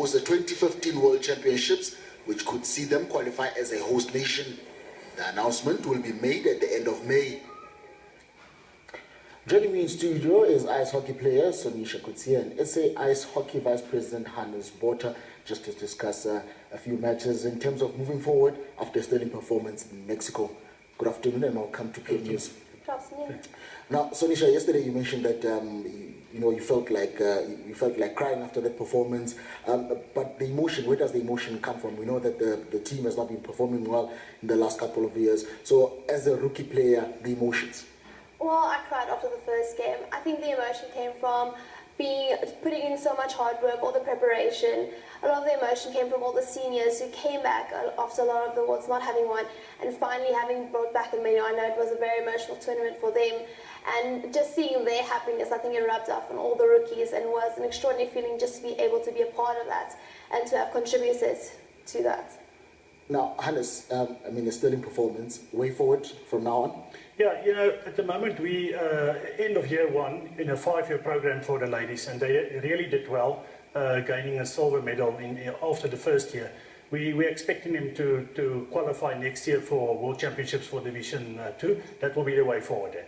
host the 2015 World Championships, which could see them qualify as a host nation. The announcement will be made at the end of May. Joining me in studio is ice hockey player Sonisha Coetzee and SA Ice Hockey Vice President Hannes Botha, just to discuss a few matches in terms of moving forward after a sterling performance in Mexico. Good afternoon and welcome to Pure News. Good afternoon. Now, Sonisha, yesterday you mentioned that you felt like crying after that performance. But the emotion, where does the emotion come from? We know that the team has not been performing well in the last couple of years. So, as a rookie player, the emotions. Well, I cried after the first game. I think the emotion came from putting in so much hard work, all the preparation. A lot of the emotion came from all the seniors who came back after a lot of the awards not having won, and finally having brought back a medal. I know it was a very emotional tournament for them, and just seeing their happiness, I think it rubbed off on all the rookies, and was an extraordinary feeling just to be able to be a part of that and to have contributed to that. Now, Hannes, a sterling performance. Way forward from now on? Yeah, at the moment we end of year one in a 5-year program for the ladies, and they really did well, gaining a silver medal after the first year. We're expecting them to qualify next year for World Championships for Division 2. That will be the way forward then.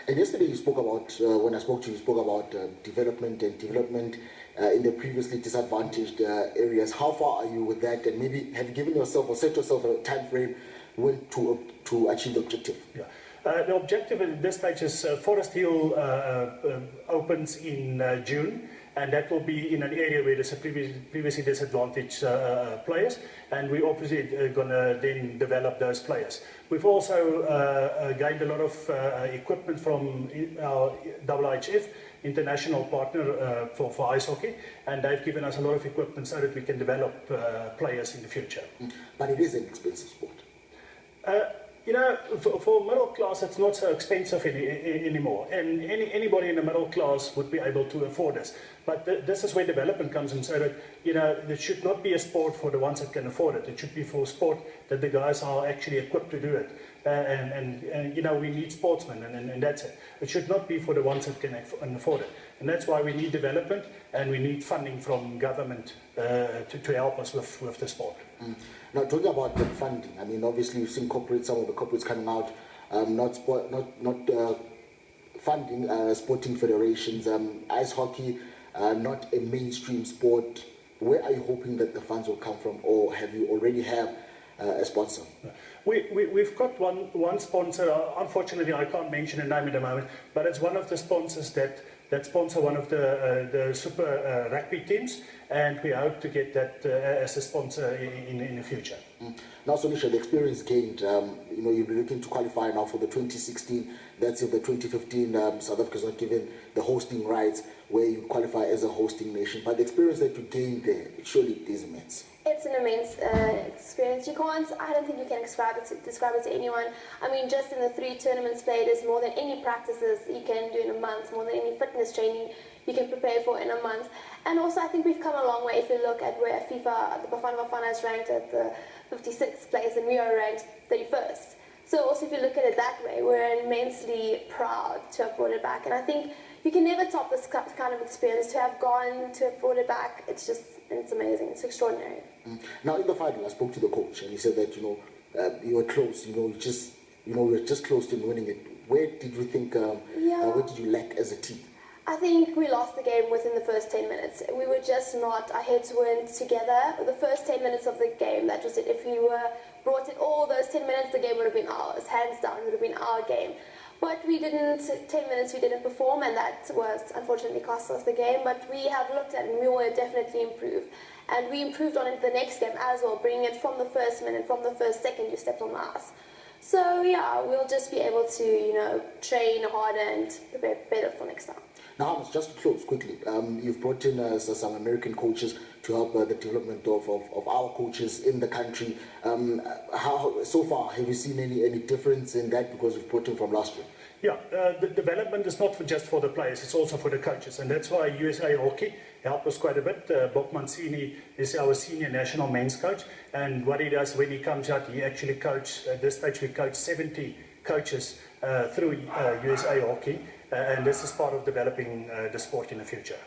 And yesterday you spoke about, when I spoke to you, you spoke about development in the previously disadvantaged areas. How far are you with that? And maybe have you given yourself or set yourself a time frame when to achieve the objective? Yeah. The objective at this stage is Forest Hill opens in June, and that will be in an area where there's a previously disadvantaged players, and we're obviously going to then develop those players. We've also gained a lot of equipment from our IHF, international partner for ice hockey, and they've given us a lot of equipment so that we can develop players in the future. But it is an expensive sport. For middle class, it's not so expensive anymore, and anybody in the middle class would be able to afford this. But this is where development comes in, so that it should not be a sport for the ones that can afford it. It should be for a sport that the guys are actually equipped to do it, and we need sportsmen, and that's it. It should not be for the ones that can afford it, and that's why we need development and we need funding from government to help us with the sport. Now, talking about the funding, obviously you've seen some of the corporates coming out, not funding sporting federations, ice hockey, not a mainstream sport. Where are you hoping that the funds will come from, or have you already have a sponsor? We've got one sponsor. Unfortunately, I can't mention a name at the moment, but it's one of the sponsors that sponsor one of the super rugby teams, and we hope to get that as a sponsor in the future. Now, Sonisha, the experience gained, you'll be looking to qualify now for the 2016. That's if the 2015 South Africa's not given the hosting rights, where you qualify as a hosting nation. But the experience that you gained there, surely it is immense. It's an immense experience. I don't think you can describe it to anyone. Just in the 3 tournaments played is more than any practices you can do in a month, more than any fitness training you can prepare for in a month. And also, I think we've come a long way if you look at where FIFA, the Bafana Bafana is ranked at the 56th place, and we are ranked 31st. So also, if you look at it that way, we're immensely proud to have brought it back. And I think you can never top this kind of experience, to have gone, to have brought it back. It's amazing. It's extraordinary. Now, in the final, I spoke to the coach, and he said that, you were close, you were just close to winning it. Where did you think, where did you lack as a team? I think we lost the game within the first 10 minutes. We were just not, our heads weren't together. The first 10 minutes of the game, that was it. If we brought it all those 10 minutes, the game would have been ours. Hands down, it would have been our game. But we didn't, 10 minutes we didn't perform, and that was unfortunately cost us the game. But we have looked at it, and we will definitely improve. And we improved on it the next game as well, bringing it from the first minute, from the first second you stepped on the ice. So yeah, we'll just be able to, train harder and prepare better for next time. Now, just to close quickly, you've brought in some American coaches to help the development of our coaches in the country. How so far have you seen any difference in that, because we've brought in from last year? Yeah, the development is not just for the players, it's also for the coaches, and that's why USA Hockey helped us quite a bit. Bob Mancini is our senior national men's coach, and what he does when he comes out, he actually coaches, at this stage we coach 70 coaches through USA Hockey, and this is part of developing the sport in the future.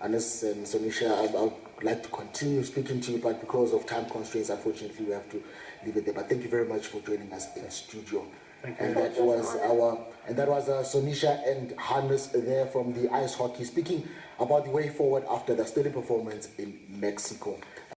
Hannes and Sonisha, I'll like to continue speaking to you, but because of time constraints, unfortunately, we have to leave it there. But thank you very much for joining us in studio. Thank you. And that was Sonisha and Hannes there from the ice hockey, speaking about the way forward after the sterling performance in Mexico.